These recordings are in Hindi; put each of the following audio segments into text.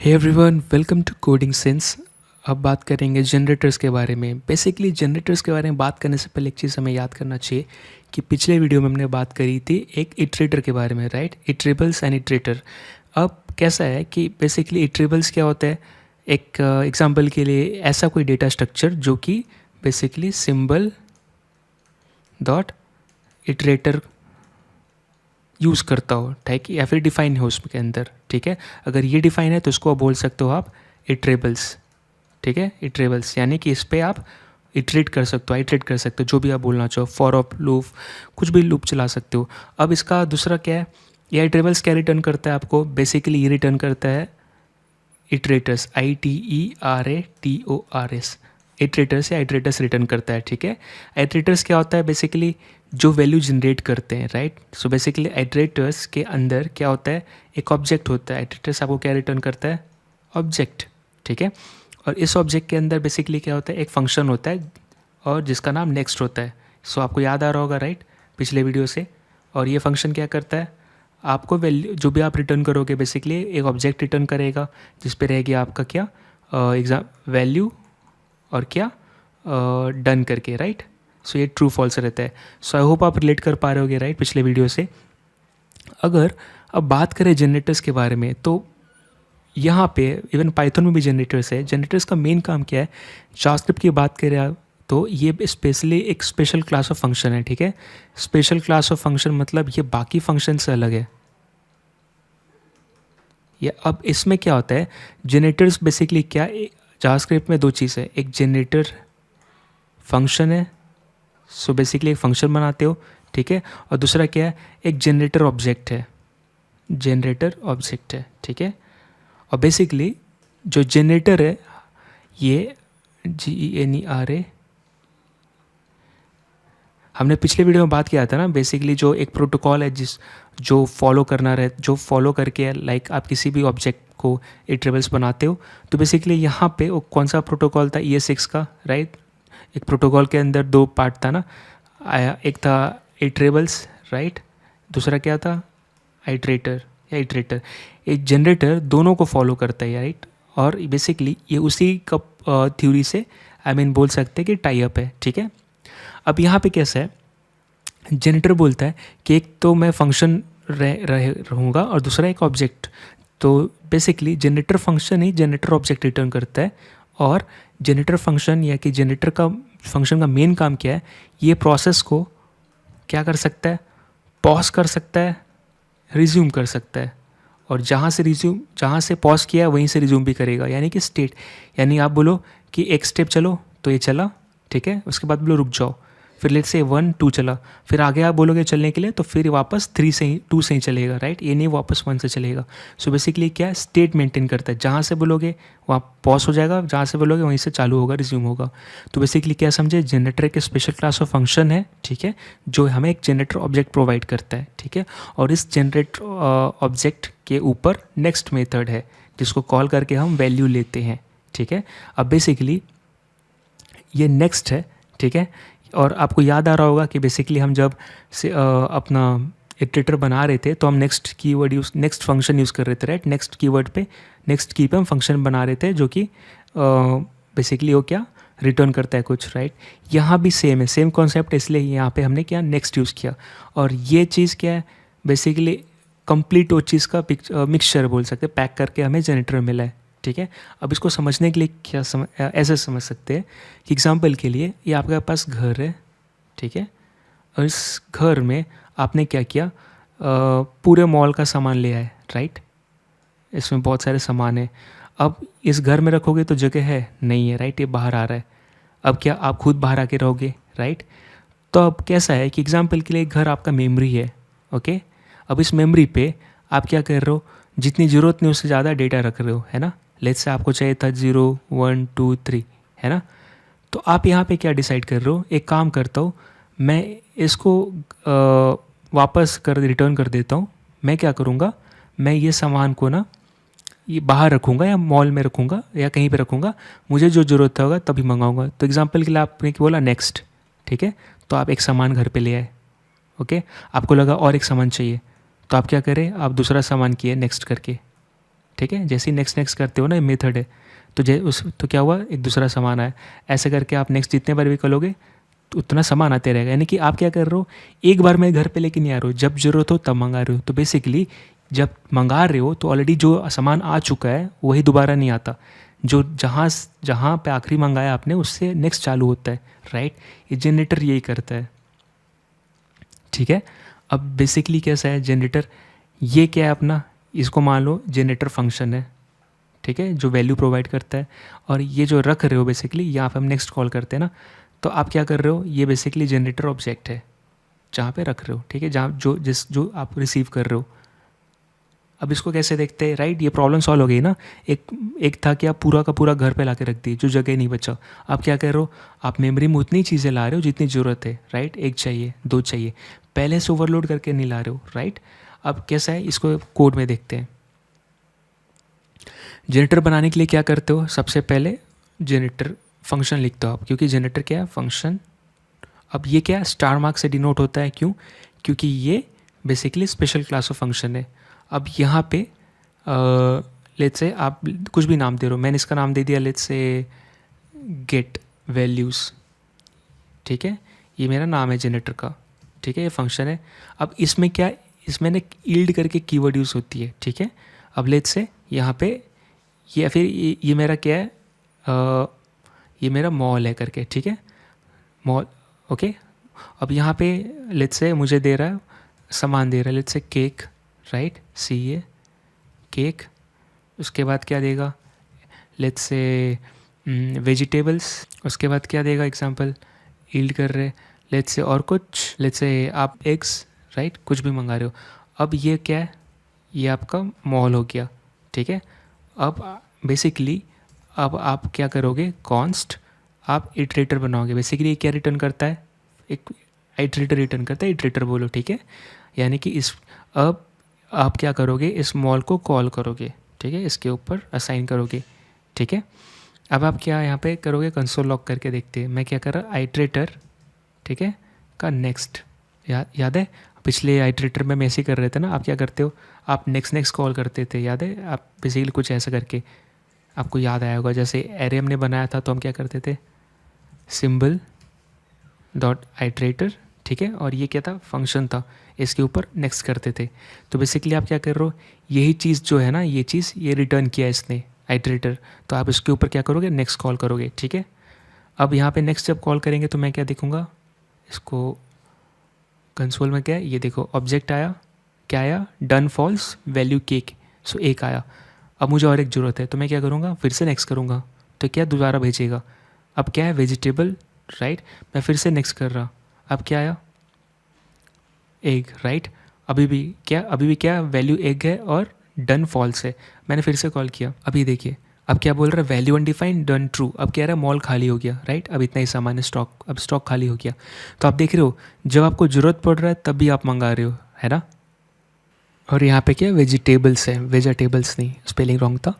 Hey everyone, welcome to coding sense. अब बात करेंगे जनरेटर्स के बारे में। बेसिकली जनरेटर्स के बारे में बात करने से पहले एक चीज़ हमें याद करना चाहिए कि पिछले वीडियो में हमने बात करी थी एक इटरेटर के बारे में, राइट? इटरेबल्स and iterator. अब कैसा है कि बेसिकली इटरेबल्स क्या होता है, एक एग्जांपल के लिए ऐसा कोई डेटा स्ट्रक्चर जो कि basically symbol dot iterator use करता हो, ठीक है, या फिर डिफाइन हो उसके अंदर, ठीक है। अगर ये डिफाइन है तो इसको बोल सकते हो आप इटरेबल्स, ठीक है। इटरेबल्स यानी कि इस पर आप इटरेट कर सकते हो, आइटरेट कर सकते हो, जो भी आप बोलना चाहो, फॉर ऑफ लूप, कुछ भी लूप चला सकते हो। अब इसका दूसरा क्या है, ये इटरेबल्स क्या रिटर्न करता है आपको? बेसिकली ये रिटर्न करता है इटरेटर्स, ITERATORS, इटरेटर्स या इटरेटर्स रिटर्न करता है, ठीक है। इटरेटर्स क्या होता है? बेसिकली जो वैल्यू जनरेट करते हैं, राइट? सो बेसिकली इटरेटर्स के अंदर क्या होता है, एक ऑब्जेक्ट होता है। इटरेटर्स आपको क्या रिटर्न करता है? ऑब्जेक्ट, ठीक है। और इस ऑब्जेक्ट के अंदर बेसिकली क्या होता है, एक फंक्शन होता है और जिसका नाम नेक्स्ट होता है। सो आपको याद आ रहा होगा, राइट, पिछले वीडियो से। और ये फंक्शन क्या करता है, आपको वैल्यू जो भी आप रिटर्न करोगे बेसिकली एक ऑब्जेक्ट रिटर्न करेगा जिस पे रहेगी आपका क्या एग्जाम वैल्यू और क्या डन करके, राइट? सो ये ट्रू फॉल्स रहता है। सो आई होप आप रिलेट कर पा रहे होगे, राइट, पिछले वीडियो से। अगर अब बात करें जनरेटर्स के बारे में तो यहाँ पे इवन पाइथन में भी जनरेटर्स है। जनरेटर्स का मेन काम क्या है? जावास्क्रिप्ट की बात करें आप तो ये स्पेशली एक स्पेशल क्लास ऑफ फंक्शन है, ठीक है। स्पेशल क्लास ऑफ फंक्शन मतलब ये बाकी फंक्शन से अलग है। ये अब इसमें क्या होता है, जनरेटर्स बेसिकली क्या, जावास्क्रिप्ट में दो चीज़ है, एक जनरेटर फंक्शन है, सो बेसिकली एक फंक्शन बनाते हो, ठीक है। और दूसरा क्या है, एक जनरेटर ऑब्जेक्ट है, जनरेटर ऑब्जेक्ट है, ठीक है। और बेसिकली जो जनरेटर है ये GENERA, हमने पिछले वीडियो में बात किया था ना, बेसिकली जो एक प्रोटोकॉल है जो फॉलो करना रहे, जो फॉलो करके लाइक आप किसी भी ऑब्जेक्ट को इटरेबल्स बनाते हो। तो बेसिकली यहाँ पे वो कौन सा प्रोटोकॉल था, ES6 का, राइट? एक प्रोटोकॉल के अंदर दो पार्ट था ना, एक था इटरेबल्स, राइट, दूसरा क्या था, आइटरेटर या इटरेटर। एक जनरेटर दोनों को फॉलो करता है, राइट? और बेसिकली ये उसी का थ्योरी से बोल सकते हैं कि टाई अप है, ठीक है। अब यहाँ पे कैसा है, जनरेटर बोलता है कि एक तो मैं फंक्शन रहूँगा और दूसरा एक ऑब्जेक्ट। तो बेसिकली जनरेटर फंक्शन ही जनरेटर ऑब्जेक्ट रिटर्न करता है। और जनरेटर फंक्शन या कि जनरेटर का फंक्शन का मेन काम क्या है, ये प्रोसेस को क्या कर सकता है, पॉज कर सकता है, रिज्यूम कर सकता है। और जहाँ से पॉज किया है वहीं से रिज्यूम भी करेगा, यानी कि स्टेट, यानी आप बोलो कि एक स्टेप चलो तो ये चला, ठीक है, उसके बाद बोलो रुक जाओ, फिर लेट से 1 2 चला, फिर आगे आप बोलोगे चलने के लिए तो फिर वापस 2 से ही चलेगा, राइट? ये नहीं वापस 1 से चलेगा। सो बेसिकली क्या है, स्टेट मेंटेन करता है, जहाँ से बोलोगे वहाँ पॉज हो जाएगा, जहाँ से बोलोगे वहीं से चालू होगा, रिज्यूम होगा। तो बेसिकली क्या समझे, जनरेटर एक स्पेशल क्लास ऑफ फंक्शन है, ठीक है, जो हमें एक जनरेटर ऑब्जेक्ट प्रोवाइड करता है, ठीक है। और इस जनरेटर ऑब्जेक्ट के ऊपर नेक्स्ट मेथड है जिसको कॉल करके हम वैल्यू लेते हैं, ठीक है। अब बेसिकली ये नेक्स्ट है, ठीक है। और आपको याद आ रहा होगा कि बेसिकली हम जब से अपना इटरेटर बना रहे थे तो हम नेक्स्ट फंक्शन यूज़ कर रहे थे, राइट? नेक्स्ट की पे हम फंक्शन बना रहे थे जो कि बेसिकली वो क्या रिटर्न करता है कुछ, राइट? यहाँ भी सेम है, सेम कॉन्सेप्ट, इसलिए यहाँ पे हमने क्या नेक्स्ट यूज़ किया। और ये चीज़ क्या है, बेसिकली कंप्लीट वो चीज़ का मिक्सचर बोल सकते हैं, पैक करके हमें जनरेटर मिला है, ठीक है। अब इसको समझने के लिए ऐसे समझ सकते हैं कि एग्जांपल के लिए ये आपके पास घर है, ठीक है, और इस घर में आपने क्या किया, पूरे मॉल का सामान ले आए, राइट? इसमें बहुत सारे सामान है। अब इस घर में रखोगे तो जगह है नहीं है, राइट? ये बाहर आ रहा है। अब क्या आप खुद बाहर आके रहोगे, राइट? तो अब कैसा है कि एग्जाम्पल के लिए घर आपका मेमोरी है, ओके। अब इस मेमोरी पे आप क्या कर रहे हो, जितनी ज़रूरत नहीं उससे ज़्यादा डेटा रख रहे हो, है ना। लेट्स से आपको चाहिए था 0 1 2 3, है ना। तो आप यहाँ पे क्या डिसाइड कर रहे हो, एक काम करता हूँ मैं इसको वापस रिटर्न कर देता हूँ। मैं क्या करूँगा, मैं ये सामान को ना ये बाहर रखूँगा या मॉल में रखूँगा या कहीं पे रखूँगा, मुझे जो ज़रूरत होगा तभी मंगाऊँगा। तो एग्जांपल के लिए आपने क्या बोला, नेक्स्ट, ठीक है। तो आप एक सामान घर पे ले आए, ओके। आपको लगा और एक सामान चाहिए तो आप क्या करें, आप दूसरा सामान किए नेक्स्ट करके, ठीक ठीक है। जैसे ही नेक्स्ट नेक्स्ट करते हो ना, मेथड है, तो तो क्या हुआ, एक दूसरा सामान आया। ऐसे करके आप नेक्स्ट जितने बार भी करोगे तो उतना सामान आते रहेगा। यानी कि आप क्या कर रहे हो, एक बार मैं घर पे लेके नहीं आ रहे हो, जब ज़रूरत हो तब मंगा रहे हो। तो बेसिकली जब मंगा रहे हो तो ऑलरेडी जो सामान आ चुका है वही दोबारा नहीं आता, जो जहाँ जहाँ पे आखिरी मंगाया आपने उससे नेक्स्ट चालू होता है, राइट। ये जनरेटर यही करता है, ठीक है। अब बेसिकली कैसा है जनरेटर, ये क्या है अपना, इसको मान लो जनरेटर फंक्शन है, ठीक है, जो वैल्यू प्रोवाइड करता है। और ये जो रख रहे हो बेसिकली, यहाँ पे हम नेक्स्ट कॉल करते हैं ना, तो आप क्या कर रहे हो, ये बेसिकली जनरेटर ऑब्जेक्ट है जहाँ पे रख रहे हो, ठीक है, जहाँ जो आप रिसीव कर रहे हो। अब इसको कैसे देखते हैं, राइट, ये प्रॉब्लम सॉल्व हो गई ना। एक था कि आप पूरा का पूरा घर पे ला के रख दी, जो जगह नहीं बचा। आप क्या कर रहे हो, आप मेमोरी में उतनी चीज़ें ला रहे हो जितनी ज़रूरत है, राइट। एक चाहिए, दो चाहिए, पहले से ओवरलोड करके नहीं ला रहे हो, राइट। अब कैसा है, इसको कोड में देखते हैं। जनरेटर बनाने के लिए क्या करते हो, सबसे पहले जनरेटर फंक्शन लिखते हो आप, क्योंकि जनरेटर क्या है, फंक्शन। अब ये क्या स्टार मार्क से डिनोट होता है, क्यों, क्योंकि ये basically special class of function है। अब यहाँ पे लेट्स से आप कुछ भी नाम दे रहे हो, मैंने इसका नाम दे दिया लेट्स से गेट वैल्यूज़, ठीक है, ये मेरा नाम है जनरेटर का, ठीक है, ये फंक्शन है। अब इसमें क्या, इसमें ना ईल्ड करके कीवर्ड यूज़ होती है, ठीक है। अब लेट्स से यहाँ पे ये फिर ये मेरा क्या है, ये मेरा मॉल है करके, ठीक है, मॉल, ओके। अब यहाँ पे लेट्स से मुझे दे रहा है, सामान दे रहा है, let's say cake, right, see a cake. उसके बाद क्या देगा, लेट्स से वेजिटेबल्स। उसके बाद क्या देगा, एग्जांपल ईल्ड कर रहे, लेट्स से और कुछ, लेट्स से आप एग्स, राइट, कुछ भी मंगा रहे हो। अब ये क्या है, ये आपका मॉल हो गया, ठीक है। अब बेसिकली अब आप क्या करोगे, कॉन्स्ट आप इटरेटर बनाओगे। बेसिकली ये क्या रिटर्न करता है, एक इटरेटर रिटर्न करता है, इटरेटर बोलो, ठीक है। यानी कि अब आप क्या करोगे, इस मॉल को कॉल करोगे, ठीक है, इसके ऊपर असाइन करोगे, ठीक है। अब आप क्या यहाँ पे करोगे, कंसोल लॉग करके देखते हैं। मैं क्या कर रहा, आइट्रेटर, ठीक है, का नेक्स्ट, याद है पिछले आइट्रेटर में हम ऐसे ही कर रहे थे ना। आप क्या करते हो, आप नेक्स्ट नेक्स्ट कॉल करते थे, याद है, आप बेसिकली कुछ ऐसा करके आपको याद आया होगा। जैसे एरे हमने बनाया था तो हम क्या करते थे, सिंबल डॉट आइट्रेटर, ठीक है, और ये क्या था, फंक्शन था, इसके ऊपर नेक्स्ट करते थे। तो बेसिकली आप क्या कर रहे हो, यही चीज़ जो है ना, ये चीज़ ये रिटर्न किया इसने आइट्रेटर, तो आप इसके ऊपर क्या करोगे, नेक्स्ट कॉल करोगे, ठीक है। अब यहाँ पे नेक्स्ट जब कॉल करेंगे तो मैं क्या देखूँगा, इसको कंसोल में क्या है, ये देखो ऑब्जेक्ट आया, क्या आया, डन फॉल्स वैल्यू केक, सो एक आया। अब मुझे और एक ज़रूरत है तो मैं क्या करूँगा, फिर से नेक्स्ट करूँगा, तो क्या दोबारा भेजेगा। अब क्या है, वेजिटेबल, राइट, मैं फिर से नेक्स्ट कर रहा, अब क्या आया, एग, राइट। अभी भी क्या वैल्यू एग है और डन फॉल्स है। मैंने फिर से कॉल किया, अभी देखिए अब क्या बोल रहा है, वैल्यू अनडिफाइंड डन ट्रू। अब कह रहा है मॉल खाली हो गया, राइट, अब इतना ही सामान है स्टॉक, अब स्टॉक खाली हो गया। तो आप देख रहे हो जब आपको ज़रूरत पड़ रहा है तब भी आप मंगा रहे हो, है ना। और यहाँ पे क्या वेजिटेबल्स है, वेजिटेबल्स नहीं, स्पेलिंग रॉन्ग था।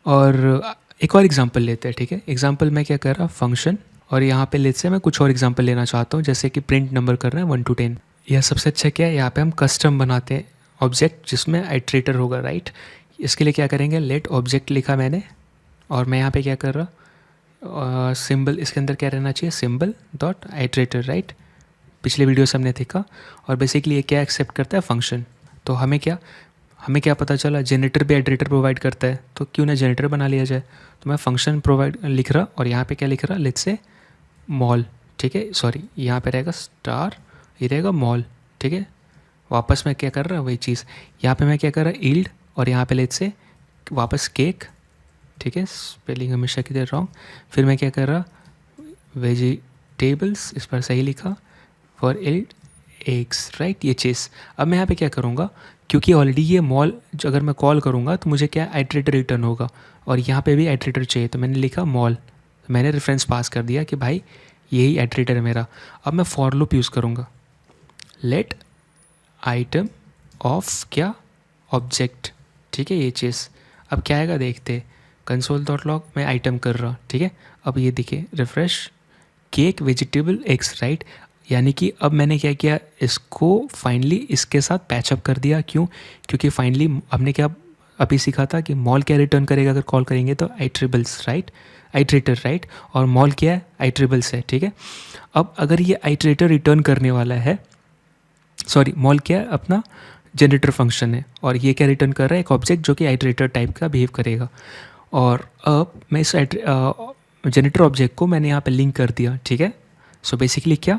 और एक और एग्जांपल लेते हैं, ठीक है। एग्जांपल मैं क्या कर रहा, फंक्शन, और यहाँ पे लेट्स से मैं कुछ और एग्जांपल लेना चाहता हूँ, जैसे कि प्रिंट नंबर कर रहे हैं 1 to 10। यह सबसे अच्छा क्या है, यहाँ पे हम कस्टम बनाते हैं ऑब्जेक्ट जिसमें आइट्रेटर होगा, राइट। इसके लिए क्या करेंगे, लेट ऑब्जेक्ट लिखा मैंने, और मैं यहाँ पे क्या कर रहा, सिंबल, इसके अंदर क्या रहना चाहिए, सिंबल डॉट आइट्रेटर, राइट, पिछले वीडियो से हमने देखा। और बेसिकली ये क्या एक्सेप्ट करता है, फंक्शन। तो हमें क्या पता चला, जनरेटर भी आइट्रेटर प्रोवाइड करता है, तो क्यों ना जनरेटर बना लिया जाए। तो मैं फंक्शन प्रोवाइड लिख रहा, और यहाँ पे क्या लिख रहा, लेट्स से मॉल, ठीक है, सॉरी यहाँ पे रहेगा स्टार, ये रहेगा मॉल, ठीक है। वापस मैं क्या कर रहा, वही चीज़ यहाँ पे मैं क्या कर रहा, ईल्ड, और यहाँ पे लेट्स से वापस केक, ठीक है, स्पेलिंग हमेशा की तरह रॉन्ग। फिर मैं क्या कर रहा, वेजिटेबल्स, इस पर सही लिखा, फॉर ईल्ड एग्स, राइट, ये चीज़। अब मैं यहाँ पे क्या करूँगा, क्योंकि ऑलरेडी ये मॉल जो अगर मैं कॉल करूँगा तो मुझे क्या आइट्रेटर रिटर्न होगा, और यहाँ पे भी आइट्रेटर चाहिए, तो मैंने लिखा मॉल, मैंने रेफरेंस पास कर दिया कि भाई यही आइट्रेटर है मेरा। अब मैं फॉर लूप यूज़ करूँगा, लेट आइटम ऑफ क्या, ऑब्जेक्ट, ठीक है, ये चीज़। अब क्या आएगा देखते, कंसोल डॉट लॉग मैं आइटम कर रहा, ठीक है। अब ये देखिए refresh, cake vegetable eggs, right. यानी कि अब मैंने क्या किया, इसको फाइनली इसके साथ पैचअप कर दिया, क्यों, क्योंकि फाइनली हमने क्या अभी सीखा था कि मॉल क्या रिटर्न करेगा अगर कॉल करेंगे तो आइट्रेबल्स राइट, आइट्रेटर राइट, और मॉल क्या है, आइट्रेबल्स है, ठीक है। अब अगर ये आइट्रेटर रिटर्न करने वाला है, सॉरी मॉल क्या है, अपना जनरेटर फंक्शन है, और ये क्या रिटर्न कर रहा है, एक ऑब्जेक्ट जो कि आइट्रेटर टाइप का बिहेव करेगा। और अब मैं इस जनरेटर ऑब्जेक्ट को मैंने यहाँ पे लिंक कर दिया, ठीक है। सो बेसिकली क्या,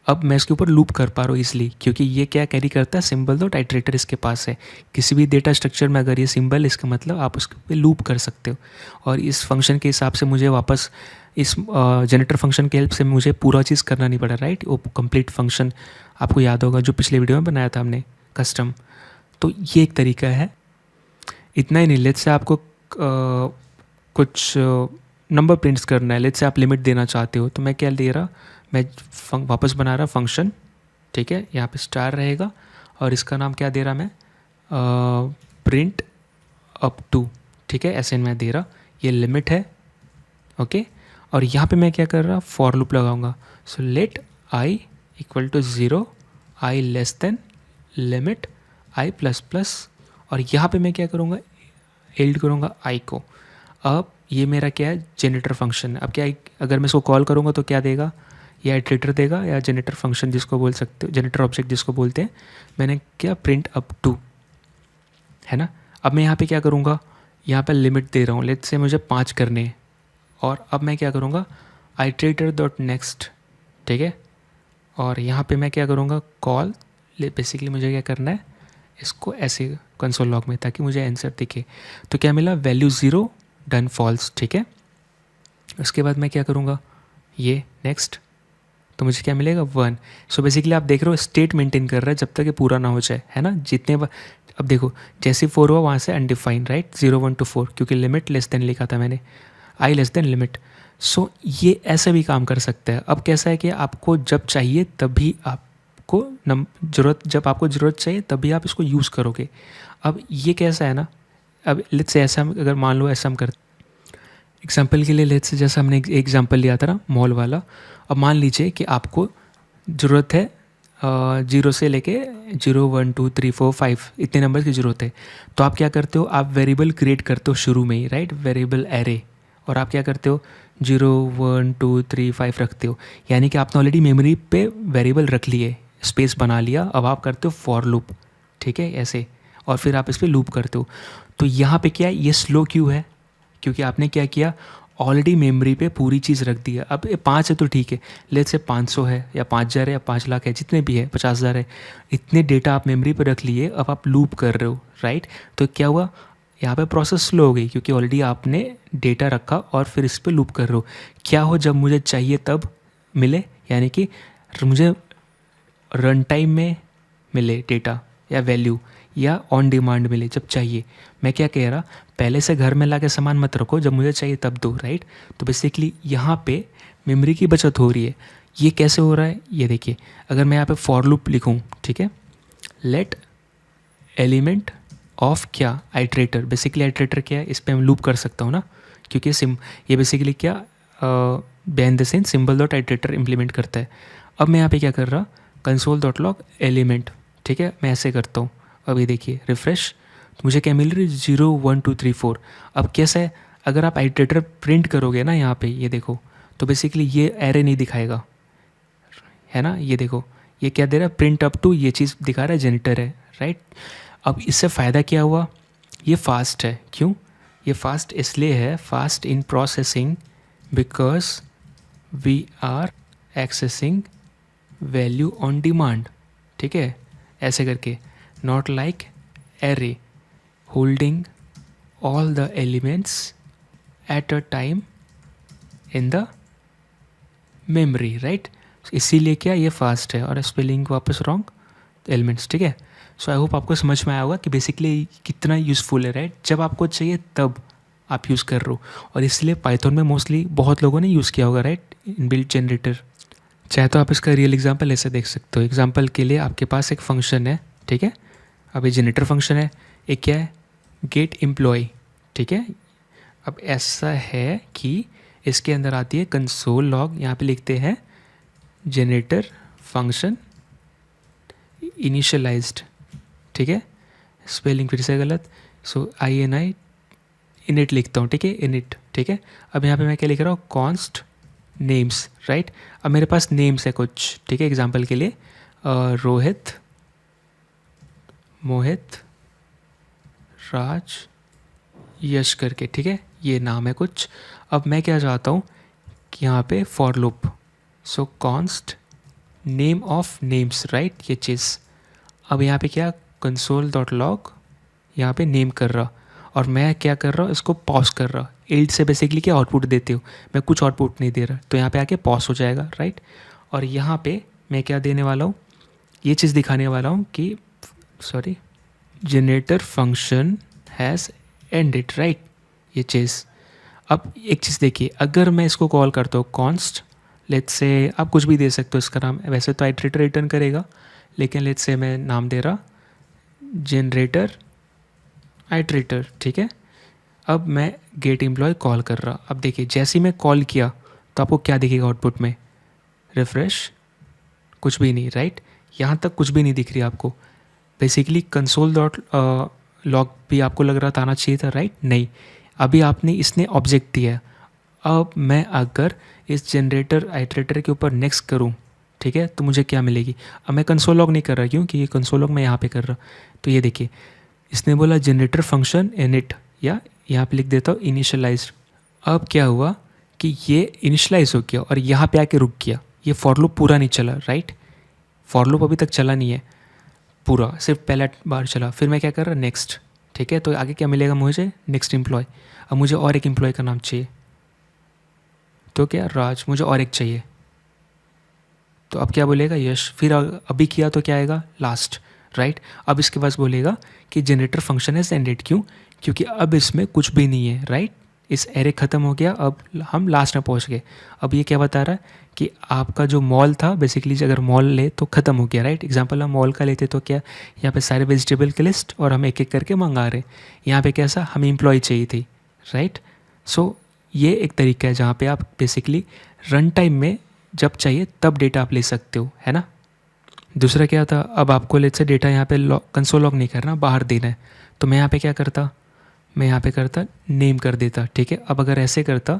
अब मैं इसके ऊपर लूप कर पा रहा हूँ इसलिए क्योंकि ये क्या कैरी करता है, सिंबल डॉट आइट्रेटर इसके पास है। किसी भी डेटा स्ट्रक्चर में अगर ये सिंबल, इसका मतलब आप उसके पे लूप कर सकते हो। और इस फंक्शन के हिसाब से मुझे वापस इस जनरेटर फंक्शन की हेल्प से मुझे पूरा चीज़ करना नहीं पड़ा, राइट। वो कंप्लीट फंक्शन आपको याद होगा जो पिछले वीडियो में बनाया था हमने कस्टम। तो ये एक तरीका है। इतना ही नहीं, लेट्स से आपको कुछ नंबर प्रिंट्स करना है, लेट्स से आप लिमिट देना चाहते हो, तो मैं क्या दे रहा, मैं वापस बना रहा फंक्शन, ठीक है। यहाँ पे स्टार रहेगा और इसका नाम क्या दे रहा मैं, प्रिंट अप टू, ठीक है, ऐसे मैं दे रहा, ये लिमिट है, ओके। और यहाँ पे मैं क्या कर रहा, फॉर लूप लगाऊंगा। So let I equal to 0, I less than limit I plus plus, और यहाँ पे मैं क्या करूँगा, एल्ड करूँगा आई को। अब ये मेरा क्या है, जनरेटर फंक्शन है। अब क्या, अगर मैं इसको कॉल करूँगा तो क्या देगा, या इटरेटर देगा या जनरेटर फंक्शन जिसको बोल सकते हो, जनरेटर ऑब्जेक्ट जिसको बोलते हैं। मैंने क्या, प्रिंट अप टू, है ना। अब मैं यहाँ पे क्या करूँगा, यहाँ पे लिमिट दे रहा हूँ, लेट्स से मुझे 5 करने हैं। और अब मैं क्या करूँगा, आइट्रेटर डॉट नेक्स्ट, ठीक है। और यहाँ पे मैं क्या करूँगा, कॉल, बेसिकली मुझे क्या करना है, इसको ऐसे कंसोल लॉग में, ताकि मुझे आंसर दिखे। तो क्या मिला, वैल्यू 0 डन फॉल्स, ठीक है। उसके बाद मैं क्या करूँगा, ये नेक्स्ट, तो मुझे क्या मिलेगा, 1। सो बेसिकली आप देख रहे हो स्टेट मेंटेन कर रहा है जब तक ये पूरा ना हो जाए, है ना। जितने बार, अब देखो जैसे 4 हुआ वहाँ से अनडिफाइंड, राइट, 0 1 2 4, क्योंकि लिमिट लेस देन लिखा था मैंने, आई लेस देन लिमिट। सो ये ऐसे भी काम कर सकता है। अब कैसा है कि आपको जब चाहिए तभी आपको जब आपको ज़रूरत चाहिए तभी आप इसको यूज़ करोगे। अब ये कैसा है ना, अब लेट्स से ऐसा अगर मान लो ऐसा हम करते, एग्जाम्पल के लिए लेट्स से जैसा हमने एक एग्जाम्पल लिया था ना मॉल वाला। अब मान लीजिए कि आपको ज़रूरत है 0 से लेके 0 1 2 3 4 5 इतने नंबर की ज़रूरत है। तो आप क्या करते हो, आप वेरिएबल क्रिएट करते हो शुरू में ही, राइट, वेरिएबल एरे। और आप क्या करते हो, 0 1 2 3 5 रखते हो, यानी कि आपने ऑलरेडी मेमोरी पे वेरिएबल रख लिए, स्पेस बना लिया। अब आप करते हो फॉर लूप, ठीक है, ऐसे, और फिर आप इस पर लूप करते हो। तो यहाँ पे क्या है, ये स्लो क्यों है, क्योंकि आपने क्या किया, ऑलरेडी मेमोरी पे पूरी चीज़ रख दी है। अब ये 5 है तो ठीक है, लेट्स से 500 है या 5000 है या 5 लाख है, जितने भी है, 50,000 है, इतने डेटा आप मेमोरी पे रख लिए। अब आप लूप कर रहे हो, राइट। तो क्या हुआ, यहाँ पे प्रोसेस स्लो हो गई क्योंकि ऑलरेडी आपने डेटा रखा और फिर इस पर लूप कर रहे हो। क्या हो, जब मुझे चाहिए तब मिले, यानी कि मुझे रन टाइम में मिले डेटा या वैल्यू, या ऑन डिमांड मिले जब चाहिए। मैं क्या कह रहा, पहले से घर में ला के सामान मत रखो, जब मुझे चाहिए तब दो, राइट। तो बेसिकली यहाँ पे मेमोरी की बचत हो रही है। ये कैसे हो रहा है, ये देखिए, अगर मैं यहाँ पे फॉर लूप लिखूँ, ठीक है, लेट एलिमेंट ऑफ क्या, आइट्रेटर। बेसिकली आइट्रेटर क्या है, इस पर मैं लूप कर सकता हूँ ना, क्योंकि ये बेसिकली क्या, behind the scene symbol dot iterator implement करता है। अब मैं यहाँ पे क्या कर रहा, कंसोल डॉट लॉग एलिमेंट, ठीक है, मैं ऐसे करता हूँ। अब ये देखिए रिफ्रेश, तो मुझे क्या मिल रही है, 0 1 2 3 4। अब कैसा है, अगर आप आइट्रेटर प्रिंट करोगे ना यहाँ पे, ये देखो, तो बेसिकली ये एरे नहीं दिखाएगा, है ना। ये देखो, ये क्या दे रहा है, प्रिंट अप टू, ये चीज़ दिखा रहा है, जेनरेटर है, राइट। अब इससे फ़ायदा क्या हुआ, ये फास्ट है। क्यों, ये फास्ट इसलिए है, fast in processing because we are accessing value on demand, ठीक है, ऐसे करके, not like array holding all the elements at a time in the memory, right. इसीलिए क्या, ये फास्ट है। और स्पेलिंग वापस रॉन्ग, एलिमेंट्स, ठीक है। सो आई होप आपको समझ में आया होगा कि बेसिकली कितना यूज़फुल है, राइट। जब आपको चाहिए तब आप यूज़ कर रहे हो, और इसलिए पाइथन में मोस्टली बहुत लोगों ने यूज़ किया होगा, राइट, इनबिल्ट जनरेटर। चाहे तो आप इसका रियल एग्जांपल ऐसे देख सकते हो। एग्जांपल के लिए आपके पास एक फंक्शन है, ठीक है, अब ये जनरेटर फंक्शन है, एक क्या है, गेट एम्प्लॉय, ठीक है। अब ऐसा है कि इसके अंदर आती है कंसोल लॉग, यहाँ पे लिखते हैं जनरेटर फंक्शन इनिशियलाइज्ड, ठीक है, स्पेलिंग फिर से गलत, सो INI इनिट लिखता हूँ, ठीक है, इनिट, ठीक है। अब यहाँ पे मैं क्या लिख रहा हूँ, कॉन्स्ट नेम्स, राइट। अब मेरे पास नेम्स है कुछ, ठीक है, एग्जांपल के लिए रोहित, मोहित, राज, यश करके, ठीक है, ये नाम है कुछ। अब मैं क्या चाहता हूँ कि यहाँ पे for loop, so const name of names, right, ये चीज़। अब यहाँ पे क्या, कंसोल डॉट लॉग यहाँ पे नेम कर रहा, और मैं क्या कर रहा हूँ, इसको पॉज कर रहा। इल्ड से बेसिकली क्या आउटपुट देते हो, मैं कुछ आउटपुट नहीं दे रहा, तो यहाँ पे आके पॉज हो जाएगा, राइट। और यहाँ पे मैं क्या देने वाला हूँ, ये चीज़ दिखाने वाला हूँ कि sorry, generator function has ended, right, ये चीज़। अब एक चीज़ देखिए, अगर मैं इसको कॉल करता हूँ कॉन्स्ट, लेट्स से आप कुछ भी दे सकते हो इसका नाम, वैसे तो आइटरेटर रिटर्न करेगा, लेकिन लेट्स से मैं नाम दे रहा जनरेटर आइटरेटर, ठीक है। अब मैं गेट एम्प्लॉय कॉल कर रहा, अब देखिए जैसे ही मैं कॉल किया तो आपको क्या दिखेगा आउटपुट में, रिफ्रेश, कुछ भी नहीं, राइट, यहाँ तक कुछ भी नहीं दिख रही आपको। बेसिकली कंसोल डॉट लॉग भी आपको लग रहा था आना चाहिए था, राइट, नहीं, अभी आपने इसने ऑब्जेक्ट दिया है। अब मैं अगर इस जनरेटर आइटरेटर के ऊपर नेक्स्ट करूं, ठीक है, तो मुझे क्या मिलेगी। अब मैं कंसोल लॉग नहीं कर रहा, क्योंकि ये कंसोल लॉग मैं यहाँ पे कर रहा, तो ये देखिए इसने बोला जनरेटर फंक्शन इनिट, या यहाँ पे लिख देता हूँ इनिशियलाइज। अब क्या हुआ कि ये इनिशियलाइज हो गया और यहाँ पे आके रुक गया, ये फॉर लूप पूरा नहीं चला, राइट, फॉर लूप अभी तक चला नहीं है पूरा, सिर्फ पहला बार चला। फिर मैं क्या कर रहा, नेक्स्ट, ठीक है, तो आगे क्या मिलेगा मुझे, नेक्स्ट एम्प्लॉय। अब मुझे और एक एम्प्लॉय का नाम चाहिए, तो क्या, राज, मुझे और एक चाहिए, तो अब क्या बोलेगा, यश। फिर अभी किया तो क्या आएगा, लास्ट, राइट। अब इसके पास बोलेगा कि जनरेटर फंक्शन है एंडेड, क्यों, क्योंकि अब इसमें कुछ भी नहीं है, राइट, इस एरे ख़त्म हो गया, अब हम लास्ट में पहुंच गए। अब ये क्या बता रहा है कि आपका जो मॉल था, बेसिकली अगर मॉल ले तो ख़त्म हो गया, राइट। एग्जांपल हम मॉल का लेते तो क्या, यहाँ पे सारे वेजिटेबल की लिस्ट और हम एक एक करके मंगा रहे, यहाँ पे कैसा, हमें एम्प्लॉय चाहिए थी, राइट। सो ये एक तरीका है जहाँ पे आप बेसिकली रन टाइम में जब चाहिए तब डेटा आप ले सकते हो, है ना। दूसरा क्या था, अब आपको लेट से डेटा यहाँ पे कंसोल लॉग नहीं करना, बाहर देना है, तो मैं यहाँ पे क्या करता, मैं यहाँ पे करता नेम कर देता, ठीक है। अब अगर ऐसे करता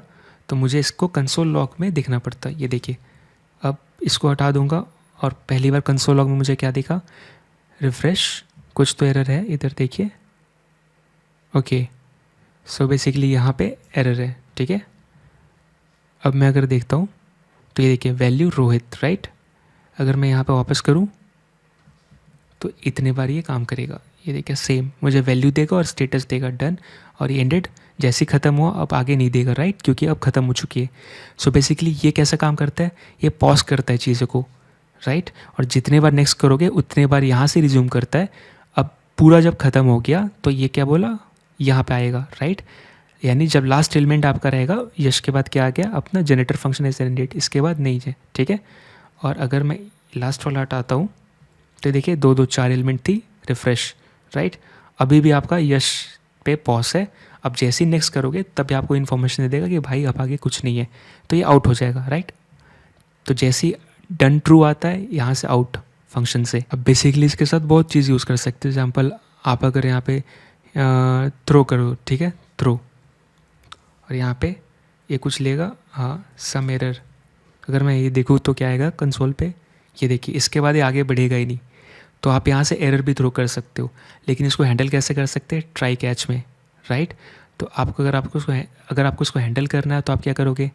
तो मुझे इसको कंसोल लॉग में देखना पड़ता, ये देखिए। अब इसको हटा दूंगा और पहली बार कंसोल लॉग में मुझे क्या दिखा, रिफ्रेश, कुछ तो एरर है इधर देखिए, ओके, सो बेसिकली यहाँ पे एरर है, ठीक है। अब मैं अगर देखता हूँ तो ये देखिए वैल्यू रोहित, राइट। अगर मैं यहाँ पे वापस करूँ तो इतने बार ये काम करेगा, ये देखिए सेम मुझे वैल्यू देगा और स्टेटस देगा डन, और ये एंडेड, जैसे ही ख़त्म हुआ अब आगे नहीं देगा, राइट, क्योंकि अब ख़त्म हो चुकी है। सो बेसिकली ये कैसा काम करता है, ये पॉज करता है चीज़ों को, राइट, और जितने बार नेक्स्ट करोगे उतने बार यहाँ से रिज्यूम करता है। अब पूरा जब ख़त्म हो गया तो ये क्या बोला, यहाँ पे आएगा, राइट, यानी जब लास्ट एलिमेंट आपका रहेगा, यश के बाद क्या आ गया, अपना जनरेटर फंक्शन इज एंडेड, इसके बाद नहीं है, ठीक है। और अगर मैं लास्ट वाला हटाता हूँ तो देखिए दो दो चार एलिमेंट थी, रिफ्रेश, राइट, अभी भी आपका यश पे पॉज है। अब जैसे ही नेक्स्ट करोगे तभी आपको इन्फॉर्मेशन दे देगा कि भाई अब आगे कुछ नहीं है, तो ये आउट हो जाएगा, राइट। तो जैसे ही डन ट्रू आता है यहाँ से आउट फंक्शन से। अब बेसिकली इसके साथ बहुत चीज़ यूज़ कर सकते हो, एग्जाम्पल आप अगर यहाँ पे थ्रो करो, ठीक है, थ्रो, और यहाँ पे ये कुछ लेगा, हाँ, सम एरर, अगर मैं ये देखूँ तो क्या आएगा कंसोल पे, ये देखिए इसके बाद ये आगे बढ़ेगा ही नहीं। तो आप यहाँ से एरर भी थ्रो कर सकते हो, लेकिन इसको हैंडल कैसे कर सकते हैं, ट्राई कैच में, राइट। तो आपको अगर आपको इसको हैंडल करना है तो आप क्या करोगे,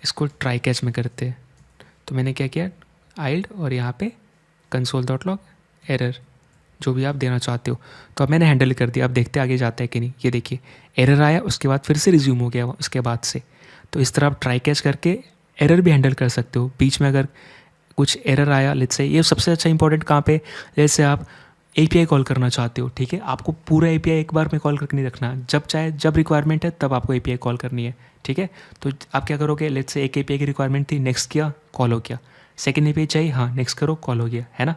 इसको ट्राई कैच में करते हैं। तो मैंने क्या किया, आइल्ड और यहाँ पे कंसोल डॉट लॉग एरर, जो भी आप देना चाहते हो, तो अब मैंने हैंडल कर दिया। अब देखते आगे जाता है कि नहीं, ये देखिए एरर आया, उसके बाद फिर से रिज्यूम हो गया उसके बाद से। तो इस तरह आप ट्राई कैच करके एरर भी हैंडल कर सकते हो। बीच में अगर कुछ एरर आया, लेट्स से, ये सबसे अच्छा इंपॉर्टेंट कहाँ पे, लेट्स से आप API कॉल करना चाहते हो, ठीक है, आपको पूरा API एक बार में कॉल करके नहीं रखना, जब चाहे जब रिक्वायरमेंट है तब आपको API कॉल करनी है, ठीक है। तो आप क्या करोगे, लेट्स से एक API की रिक्वायरमेंट थी, नेक्स्ट किया, कॉल हो गया, सेकेंड API चाहिए, हाँ नेक्स्ट करो, कॉल हो गया, है ना।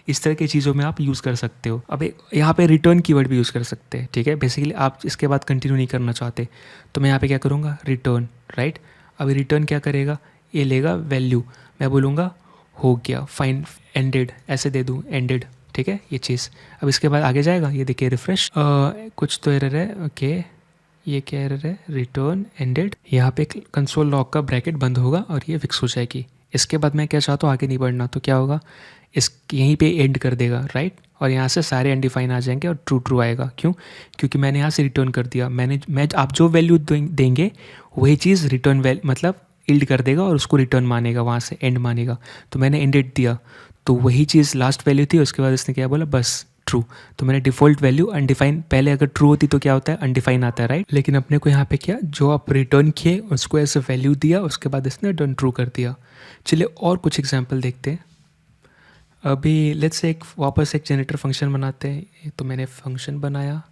इस तरह की चीज़ों में आप यूज़ कर सकते हो। अब यहाँ पे रिटर्न कीवर्ड भी यूज़ कर सकते हैं, ठीक है। बेसिकली आप इसके बाद कंटिन्यू नहीं करना चाहते तो मैं यहाँ पे क्या करूँगा, रिटर्न, राइट। अभी रिटर्न क्या करेगा, ये लेगा वैल्यू, मैं बोलूँगा हो गया, फाइन, एंडेड, ऐसे दे दूँ एंडेड, ठीक है ये चीज़। अब इसके बाद आगे जाएगा, ये देखिए रिफ्रेश, कुछ तो एरर है। ओके ये क्या एरर है, रिटर्न एंडेड, यहाँ पे कंसोल लॉग का ब्रैकेट बंद होगा और ये फिक्स हो जाएगी। इसके बाद मैं क्या चाहता हूँ आगे नहीं बढ़ना, तो क्या होगा, इस यहीं पे एंड कर देगा राइट, और यहाँ से सारे अनडिफाइन आ जाएंगे और ट्रू ट्रू आएगा। क्यों, क्योंकि मैंने यहाँ से रिटर्न कर दिया, मैं आप जो वैल्यू देंगे वही चीज़ रिटर्न मतलब इल्ड कर देगा और उसको रिटर्न मानेगा, वहाँ से एंड मानेगा। तो मैंने एंडेड दिया तो वही चीज़ लास्ट वैल्यू थी, उसके बाद इसने क्या बोला, बस ट्रू। तो मैंने डिफ़ॉल्ट वैल्यू अनडिफाइन, पहले अगर ट्रू होती तो क्या होता है, अनडिफाइन आता है राइट। लेकिन अपने को यहाँ पे क्या, जो आप रिटर्न किए उसको ऐसे वैल्यू दिया, उसके बाद इसने डन ट्रू कर दिया। चलिए और कुछ एग्जांपल देखते हैं। अभी लेट्स से वापस एक जनरेटर फंक्शन बनाते हैं। तो मैंने फंक्शन बनाया,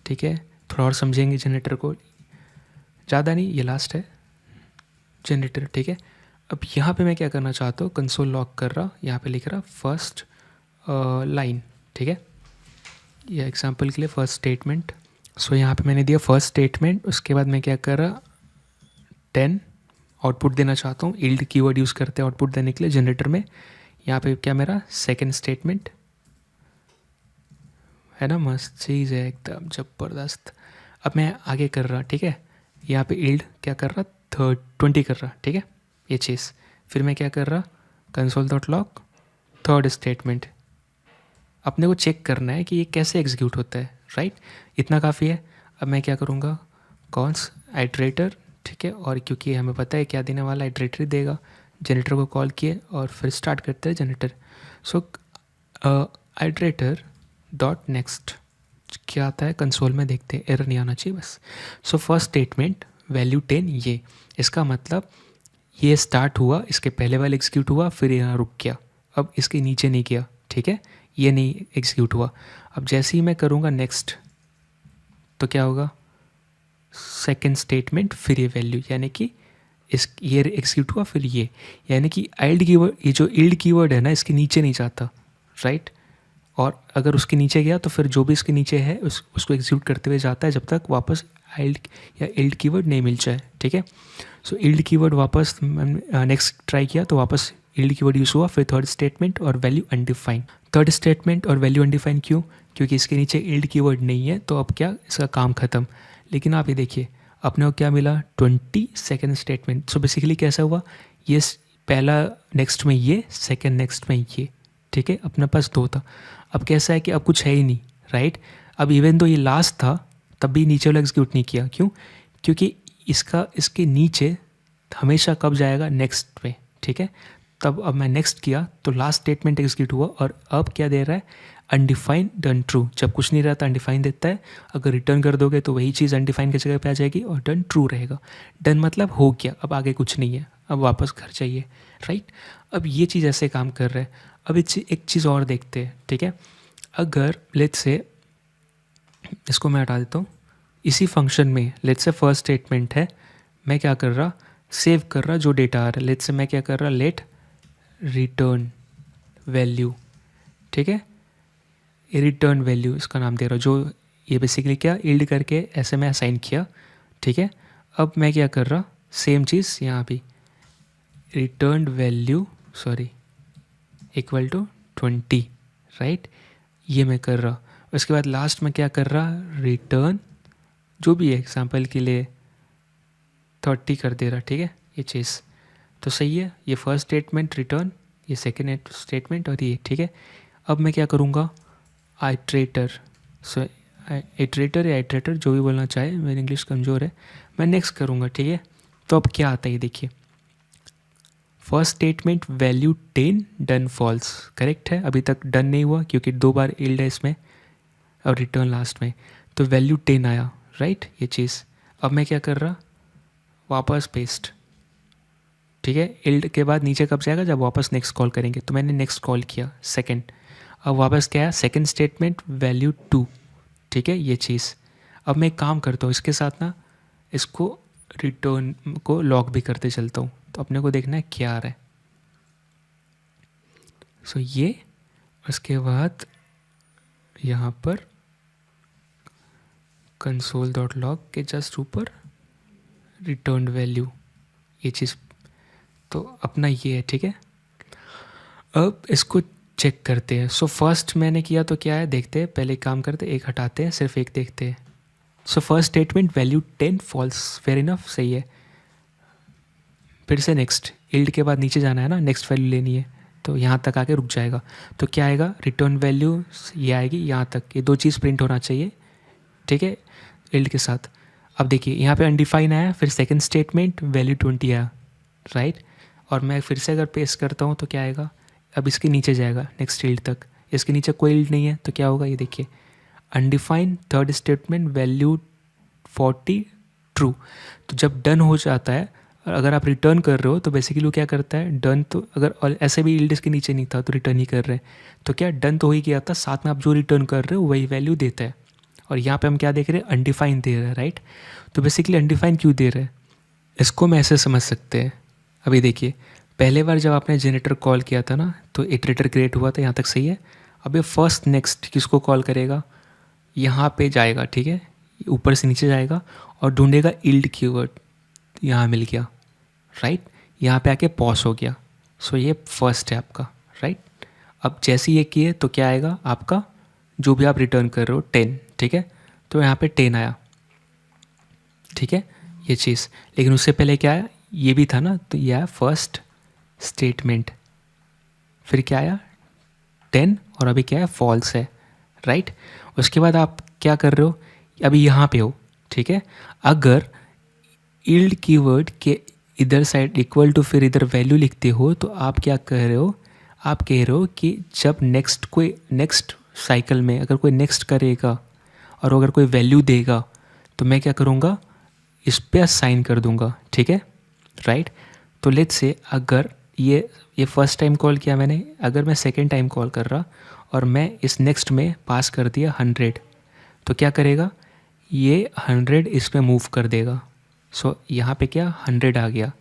ठीक है, थोड़ा और समझेंगे जनरेटर को, ज़्यादा नहीं, ये लास्ट है जनरेटर, ठीक है। अब यहाँ पे मैं क्या करना चाहता हूँ, कंसोल लॉग कर रहा, यहाँ पे लिख रहा फर्स्ट लाइन, ठीक है, ये एग्जांपल के लिए फर्स्ट स्टेटमेंट। सो यहाँ पे मैंने दिया फर्स्ट स्टेटमेंट, उसके बाद मैं क्या कर रहा, 10 आउटपुट देना चाहता हूँ, इल्ड कीवर्ड यूज़ करते हैं आउटपुट देने के लिए जनरेटर में। यहाँ पे क्या मेरा सेकंड स्टेटमेंट है ना, मस्त चीज़ है एकदम ज़बरदस्त। अब मैं आगे कर रहा, ठीक है, यहाँ पे इल्ड क्या कर रहा, 20 कर रहा, ठीक है ये चीज़। फिर मैं क्या कर रहा, console dot log third statement. अपने को चेक करना है कि ये कैसे एग्जीक्यूट होता है राइट, इतना काफ़ी है। अब मैं क्या करूँगा, कॉन्स आइट्रेटर, ठीक है, और क्योंकि हमें पता है क्या देने वाला, आइट्रेटर ही देगा। जनरेटर को कॉल किए और फिर स्टार्ट करते हैं जनरेटर। सो आइट्रेटर डॉट नेक्स्ट क्या आता है कंसोल में, देखते हैं, एरर नहीं आना चाहिए बस। सो फर्स्ट स्टेटमेंट वैल्यू 10, ये इसका मतलब ये स्टार्ट हुआ, इसके पहले वाला एग्जीक्यूट हुआ, फिर यहाँ रुक गया, अब इसके नीचे नहीं गया, ठीक है, ये नहीं एग्जीक्यूट हुआ। अब जैसे ही मैं करूँगा नेक्स्ट, तो क्या होगा, सेकंड स्टेटमेंट फिर ये वैल्यू, यानी कि इस ये एग्जीक्यूट हुआ फिर ये, यानी कि आइल्ड कीवर्ड, ये जो इल्ड कीवर्ड है ना इसके नीचे नहीं जाता राइट, और अगर उसके नीचे गया तो फिर जो भी इसके नीचे है उसको एग्जीक्यूट करते हुए जाता है जब तक वापस आइल्ड या इल्ड कीवर्ड नहीं मिल जाए, ठीक है। सो इल्ड कीवर्ड वापस नेक्स्ट ट्राई किया तो वापस इल्ड कीवर्ड यूज़ हुआ, फिर थर्ड स्टेटमेंट और वैल्यू अनडिफाइन। थर्ड स्टेटमेंट और वैल्यू अनडिफाइन क्यों, क्योंकि इसके नीचे इल्ड कीवर्ड नहीं है, तो अब क्या, इसका काम ख़त्म। लेकिन आप ये देखिए अपने को क्या मिला, 20 सेकेंड स्टेटमेंट। सो बेसिकली कैसा हुआ, ये पहला नेक्स्ट में ये, सेकेंड नेक्स्ट में ये, ठीक है, अपने पास दो था। अब कैसा है कि अब कुछ है ही नहीं राइट। अब इवन तो ये लास्ट था तब भी नीचे वाला एग्जीक्यूट नहीं किया, क्यों, क्योंकि इसके नीचे हमेशा कब जाएगा, नेक्स्ट पे, ठीक है। तब अब मैं नेक्स्ट किया तो लास्ट स्टेटमेंट एग्जीक्यूट हुआ, और अब क्या दे रहा है, अनडिफाइंड डन ट्रू। जब कुछ नहीं रहता अनडिफाइंड देता है, अगर रिटर्न कर दोगे तो वही चीज़ अनडिफाइंड की जगह पे आ जाएगी और डन ट्रू रहेगा। डन मतलब हो गया, अब आगे कुछ नहीं है, अब वापस घर चाहिए राइट। अब ये चीज़ ऐसे काम कर रहा है। अब एक चीज़ और देखते हैं, ठीक है, अगर लेट्स से इसको मैं हटा देता हूँ, इसी फंक्शन में लेट्स से फर्स्ट स्टेटमेंट है, मैं क्या कर रहा, सेव कर रहा जो डेटा आ रहा है। लेट्स से मैं क्या कर रहा, लेट रिटर्न वैल्यू, ठीक है, ये रिटर्न वैल्यू इसका नाम दे रहा, जो ये बेसिकली क्या इल्ड करके ऐसे मैं असाइन किया, ठीक है। अब मैं क्या कर रहा, सेम चीज़ यहाँ भी, return value sorry equal to 20 right, ये मैं कर रहा। उसके बाद लास्ट में क्या कर रहा, रिटर्न जो भी है एग्जांपल के लिए 30 कर दे रहा, ठीक है, ये चीज़ तो सही है। ये फर्स्ट स्टेटमेंट रिटर्न, ये सेकेंड स्टेटमेंट और ये, ठीक है। अब मैं क्या करूँगा, आइट्रेटर, सो आइट्रेटर या आइट्रेटर जो भी बोलना चाहे, मेरी इंग्लिश कमज़ोर है, मैं नेक्स्ट करूँगा, ठीक है। तो अब क्या आता है ये देखिए, first statement value 10 done false, correct है, अभी तक डन नहीं हुआ क्योंकि 2 बार इल्ड है इसमें और रिटर्न लास्ट में, तो वैल्यू 10 आया राइट, ये चीज़। अब मैं क्या कर रहा, वापस पेस्ट, ठीक है, इल्ड के बाद नीचे कब जाएगा, जब वापस नेक्स्ट कॉल करेंगे, तो मैंने नेक्स्ट कॉल किया सेकेंड। अब वापस क्या है, सेकेंड स्टेटमेंट वैल्यू 2, ठीक है, ये चीज़। अब मैं एक काम करता हूँ इसके साथ ना, इसको रिटर्न को लॉक भी करते चलता हूँ, तो अपने को देखना है क्या आ रहा है। सो ये, उसके बाद यहाँ पर कंसोल डॉट लॉग के जस्ट ऊपर रिटर्न वैल्यू, ये चीज़, तो अपना ये है, ठीक है। अब इसको चेक करते हैं। सो फर्स्ट मैंने किया तो क्या है देखते हैं, पहले एक काम करते हैं, एक हटाते हैं, सिर्फ एक देखते हैं। So first statement value 10 false, fair enough, सही है। फिर से नेक्स्ट, इल्ड के बाद नीचे जाना है ना, नेक्स्ट वैल्यू लेनी है, तो यहाँ तक आके रुक जाएगा। तो क्या आएगा, रिटर्न वैल्यू ये आएगी यहाँ तक, ये दो चीज़ प्रिंट होना चाहिए, ठीक है, इल्ड के साथ। अब देखिए यहाँ पे अनडिफाइन आया, फिर सेकंड स्टेटमेंट वैल्यू 20 आया, राइट। और मैं फिर से अगर पेस्ट करता हूँ तो क्या आएगा, अब इसके नीचे जाएगा नेक्स्ट इल्ड तक, इसके नीचे कोई इल्ड नहीं है तो क्या होगा, ये देखिए undefined third statement value 40 true. तो जब डन हो जाता है, अगर आप रिटर्न कर रहे हो तो बेसिकली वो क्या करता है, डन तो अगर और ऐसे भी इल्ड इसके नीचे नहीं था तो रिटर्न ही कर रहे हैं, तो क्या डन तो हो ही गया था, साथ में आप जो रिटर्न कर रहे हो वही वैल्यू देता है। और यहाँ पे हम क्या देख रहे हैं, अनडिफाइंड दे रहे हैं, राइट। तो बेसिकली अनडिफाइंड क्यों दे रहे हैं, इसको मैं ऐसे समझ सकते हैं। अभी देखिए पहले बार जब आपने जनरेटर कॉल किया था ना, तो इटरेटर क्रिएट हुआ था, यहाँ तक सही है। अब ये फर्स्ट नेक्स्ट किसको कॉल करेगा, यहाँ पे जाएगा, ठीक है, ऊपर से नीचे जाएगा और ढूंढेगा इल्ड कीवर्ड, यहाँ मिल गया, राइट। यहाँ पे आके पॉज हो गया। सो ये फर्स्ट है आपका, राइट। अब जैसे ये किए तो क्या आएगा आपका, जो भी आप रिटर्न कर रहे हो 10, ठीक है, तो यहाँ पे 10 आया, ठीक है, ये चीज़। लेकिन उससे पहले क्या आया, ये भी था ना, तो ये आया फर्स्ट स्टेटमेंट, फिर क्या आया 10, और अभी क्या है फॉल्स है, राइट। उसके बाद आप क्या कर रहे हो, अभी यहाँ पे हो, ठीक है। अगर इल्ड कीवर्ड के इधर साइड इक्वल टू फिर इधर वैल्यू लिखते हो तो आप क्या कह रहे हो, आप कह रहे हो कि जब नेक्स्ट साइकिल में अगर कोई नेक्स्ट करेगा और अगर कोई वैल्यू देगा तो मैं क्या करूँगा, इस पर असाइन कर दूंगा, ठीक है, राइट। तो लेट्स से अगर ये फर्स्ट टाइम कॉल किया मैंने, अगर मैं सेकेंड टाइम कॉल कर रहा और मैं इस नेक्स्ट में पास कर दिया 100, तो क्या करेगा, ये 100 इस पर मूव कर देगा। सो यहाँ पे क्या 100 आ गया,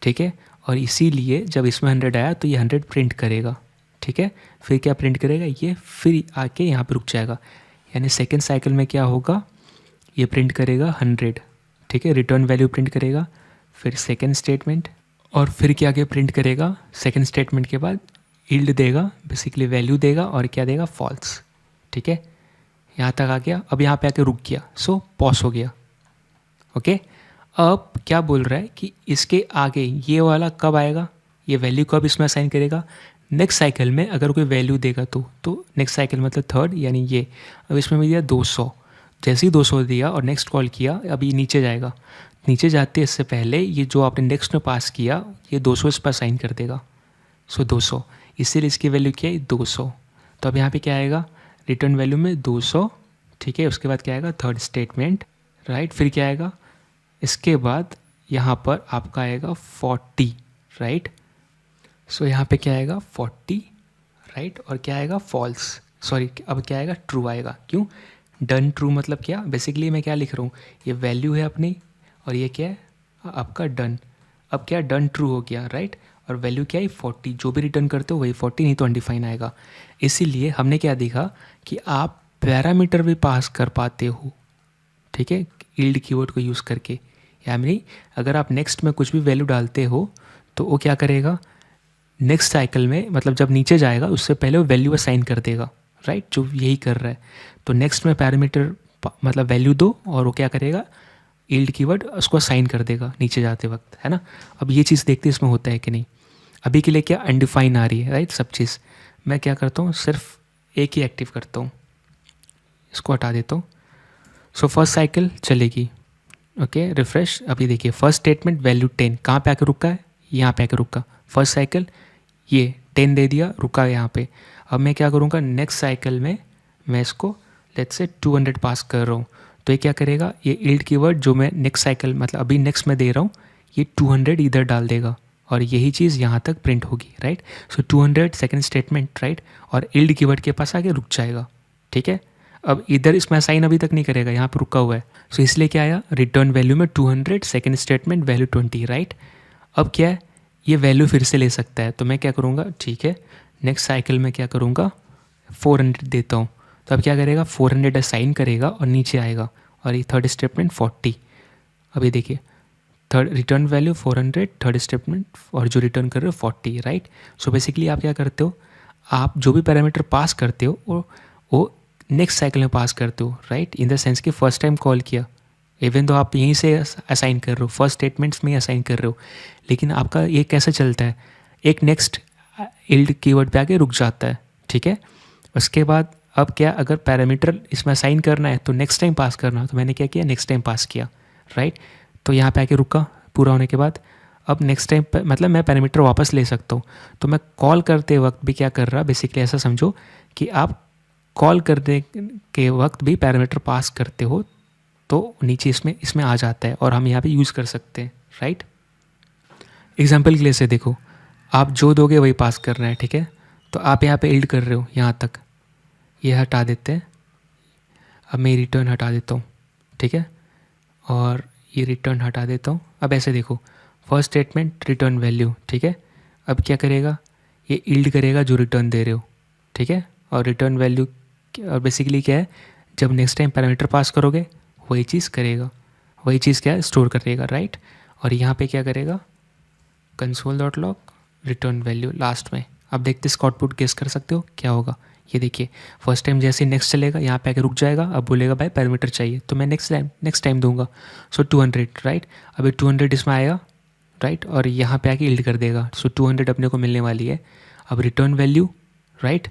ठीक है। और इसीलिए जब इसमें 100 आया तो ये 100 प्रिंट करेगा, ठीक है। फिर क्या प्रिंट करेगा, ये फिर आके यहाँ पे रुक जाएगा, यानी सेकेंड साइकिल में क्या होगा, ये प्रिंट करेगा 100, ठीक है, रिटर्न वैल्यू प्रिंट करेगा, फिर सेकेंड स्टेटमेंट, और फिर क्या आगे प्रिंट करेगा, सेकेंड स्टेटमेंट के बाद इल्ड देगा, बेसिकली वैल्यू देगा, और क्या देगा, फॉल्स, ठीक है। यहाँ तक आ गया, अब यहाँ पे आके रुक गया, सो पॉज हो गया, ओके। अब क्या बोल रहा है कि इसके आगे ये वाला कब आएगा, ये वैल्यू कब इसमें असाइन करेगा, नेक्स्ट साइकिल में अगर कोई वैल्यू देगा तो नेक्स्ट साइकिल मतलब थर्ड, यानी ये अब इसमें मिल दिया 200, जैसे ही 200 दिया और नेक्स्ट कॉल किया, अब ये नीचे जाएगा, नीचे जाते इससे पहले ये जो आपने नेक्स्ट में पास किया ये 200 इस पर असाइन कर देगा, सो 200, इसीलिए इसकी वैल्यू क्या है 200। तो अब यहाँ पे क्या आएगा, रिटर्न वैल्यू में 200, ठीक है। उसके बाद क्या आएगा, थर्ड स्टेटमेंट, राइट। फिर क्या आएगा, इसके बाद यहाँ पर आपका आएगा 40, राइट। सो यहाँ पे क्या आएगा 40, राइट, और क्या आएगा फॉल्स, सॉरी अब क्या आएगा, ट्रू आएगा। क्यों, डन ट्रू मतलब क्या, बेसिकली मैं क्या लिख रहा हूँ, ये वैल्यू है अपनी और ये क्या है आपका डन। अब क्या डन ट्रू हो गया, राइट, और वैल्यू क्या है 40, जो भी रिटर्न करते हो वही 40, नहीं तो अनडिफाइन आएगा। इसीलिए हमने क्या देखा कि आप पैरामीटर भी पास कर पाते हो, ठीक है, इल्ड कीवर्ड को यूज़ करके, यानी अगर आप नेक्स्ट में कुछ भी वैल्यू डालते हो तो वो क्या करेगा, नेक्स्ट साइकिल में मतलब जब नीचे जाएगा उससे पहले वो वैल्यू असाइन कर देगा, राइट, जो यही कर रहा है। तो नेक्स्ट में पैरामीटर मतलब वैल्यू दो और वो क्या करेगा, यील्ड कीवर्ड उसको असाइन कर देगा नीचे जाते वक्त, है ना। अब ये चीज़ देखते हैं इसमें होता है कि नहीं। अभी के लिए क्या अनडिफाइन आ रही है, राइट, सब चीज़। मैं क्या करता हूँ, सिर्फ एक ही एक्टिव करता हूँ, इसको हटा देता हूँ। सो फर्स्ट साइकिल चलेगी, ओके, रिफ्रेश। अभी देखिए फर्स्ट स्टेटमेंट वैल्यू 10 कहाँ पे आके रुका है, यहाँ पे आके रुका, फर्स्ट साइकिल ये 10 दे दिया, रुका यहाँ पे। अब मैं क्या करूँगा, नेक्स्ट साइकिल में मैं इसको लेट्स से 200 पास कर रहा हूँ, तो ये क्या करेगा, ये यील्ड कीवर्ड जो मैं नेक्स्ट साइकिल मतलब अभी नेक्स्ट में दे रहा हूँ ये 200 इधर डाल देगा और यही चीज़ यहाँ तक प्रिंट होगी, राइट। सो 200 सेकेंड स्टेटमेंट, राइट, और यील्ड कीवर्ड के पास आके रुक जाएगा, ठीक है। अब इधर इसमें साइन अभी तक नहीं करेगा, यहाँ पर रुका हुआ है। सो इसलिए क्या आया, रिटर्न वैल्यू में 200, सेकेंड स्टेटमेंट वैल्यू 20, राइट। अब क्या है, ये वैल्यू फिर से ले सकता है, तो मैं क्या करूँगा, ठीक है, नेक्स्ट साइकिल में क्या करूँगा 400 देता हूँ। तो अब क्या करेगा, 400 असाइन करेगा और नीचे आएगा, और ये थर्ड स्टेटमेंट 40। अभी देखिए third return value 400, third statement, और जो रिटर्न कर रहे हो 40, राइट। सो बेसिकली आप क्या करते हो, आप जो भी पैरामीटर पास करते हो वो नेक्स्ट साइकिल में पास करते हो, राइट, इन द सेंस कि फर्स्ट टाइम कॉल किया, इवन तो आप यहीं से असाइन कर रहे हो, फर्स्ट स्टेटमेंट्स में ही असाइन कर रहे हो, लेकिन आपका ये कैसे चलता है, एक नेक्स्ट इल्ड कीवर्ड पे आके रुक जाता है, ठीक है। उसके बाद अब क्या, अगर पैरामीटर इसमें असाइन करना है तो नेक्स्ट टाइम पास करना, तो मैंने क्या किया, नेक्स्ट टाइम पास किया, राइट। तो यहाँ पे आके रुका पूरा होने के बाद, अब नेक्स्ट टाइम मतलब मैं पैरामीटर वापस ले सकता हूँ। तो मैं कॉल करते वक्त भी क्या कर रहा, बेसिकली ऐसा समझो कि आप कॉल करने के वक्त भी पैरामीटर पास करते हो, तो नीचे इसमें आ जाता है और हम यहाँ पे यूज़ कर सकते हैं, राइट। एग्जाम्पल के लिए से देखो, आप जो दोगे वही पास कर रहे हैं, ठीक है। तो आप यहाँ पे इल्ड कर रहे हो यहाँ तक, ये हटा देते हैं, अब मैं रिटर्न हटा देता हूँ, ठीक है, और ये रिटर्न हटा देता हूँ। अब ऐसे देखो, फर्स्ट स्टेटमेंट रिटर्न वैल्यू, ठीक है। अब क्या करेगा, ये इल्ड करेगा जो रिटर्न दे रहे हो, ठीक है, और रिटर्न वैल्यू, और बेसिकली क्या है, जब नेक्स्ट टाइम पैरामीटर पास करोगे वही चीज़ करेगा, वही चीज़ क्या है, स्टोर करेगा, राइट। और यहाँ पे क्या करेगा, console dot log return value last में। अब देखते इसका आउटपुट गेस कर सकते हो क्या होगा। ये देखिए, फर्स्ट टाइम जैसे नेक्स्ट चलेगा, यहाँ पे आके रुक जाएगा, अब बोलेगा भाई पैरामीटर चाहिए, तो मैं नेक्स्ट टाइम दूंगा, सो 200, राइट। अभी 200 इसमें आएगा, राइट, और यहाँ पे आके इल्ड कर देगा, सो 200 अपने को मिलने वाली है। अब रिटर्न वैल्यू, राइट,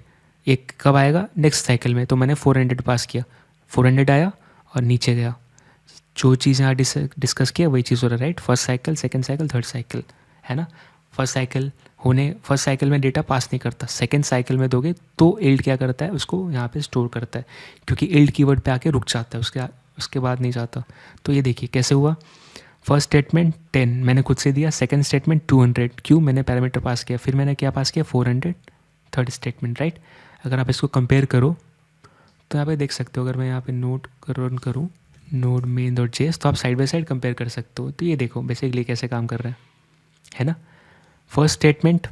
एक कब आएगा, नेक्स्ट साइकिल में, तो मैंने 400 पास किया, 400 आया और नीचे गया, जो चीज़ यहाँ डिस्कस किया वही चीज़ हो रहा है, right. First cycle, second cycle, third cycle, है ना। फर्स्ट साइकिल में डेटा पास नहीं करता, सेकंड साइकिल में दोगे तो इल्ड क्या करता है, उसको यहाँ पे स्टोर करता है, क्योंकि इल्ड कीवर्ड पे आके रुक जाता है, उसके बाद नहीं जाता। तो ये देखिए कैसे हुआ, फर्स्ट स्टेटमेंट 10 मैंने खुद से दिया, सेकंड स्टेटमेंट 200, क्यों, मैंने पैरामीटर पास किया, फिर मैंने क्या पास किया, 400, थर्ड स्टेटमेंट, राइट। अगर आप इसको कंपेयर करो तो यहाँ पे देख सकते हो, अगर मैं यहाँ पे नोड रन करूँ नोड मेन डॉट जेएस, तो आप साइड बाय साइड कंपेयर कर सकते हो। तो ये देखो बेसिकली कैसे काम कर रहा है ना। फर्स्ट स्टेटमेंट,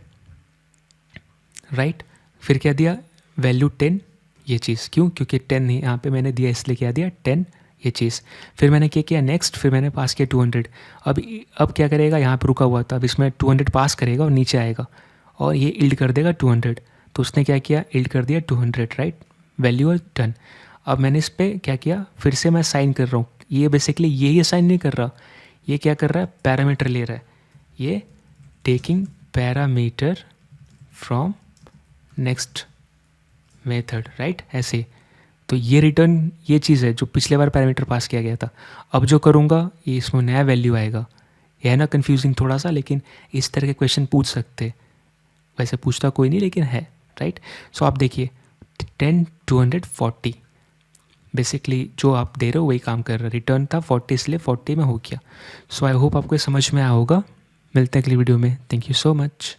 राइट, फिर क्या दिया, वैल्यू 10, ये चीज़ क्यों, क्योंकि 10 ही यहाँ पे मैंने दिया, इसलिए क्या दिया 10, ये चीज़। फिर मैंने क्या किया, नेक्स्ट, फिर मैंने पास किया 200। अब क्या करेगा, यहाँ पे रुका हुआ था, अब इसमें 200 पास करेगा और नीचे आएगा और ये इल्ड कर देगा 200, तो उसने क्या किया, इल्ड कर दिया 200, राइट, वैल्यू और डन। अब मैंने इस पर क्या किया, फिर से मैं साइन कर रहा हूँ, ये बेसिकली यही साइन नहीं कर रहा, ये क्या कर रहा है, पैरामीटर ले रहा है, ये taking parameter from next method, right, ऐसे। तो ये रिटर्न, ये चीज़ है जो पिछले बार पैरामीटर पास किया गया था। अब जो करूँगा ये इसमें नया वैल्यू आएगा, ये है ना कन्फ्यूजिंग थोड़ा सा, लेकिन इस तरह के क्वेश्चन पूछ सकते, वैसे पूछता कोई नहीं लेकिन है, राइट। सो आप देखिए 10 240 बेसिकली जो आप दे रहे हो वही काम कर रहा है, रिटर्न था 40 इसलिए 40 में हो गया। सो आई होप आपको समझ में आया होगा। मिलते हैं अगली वीडियो में, थैंक यू सो मच।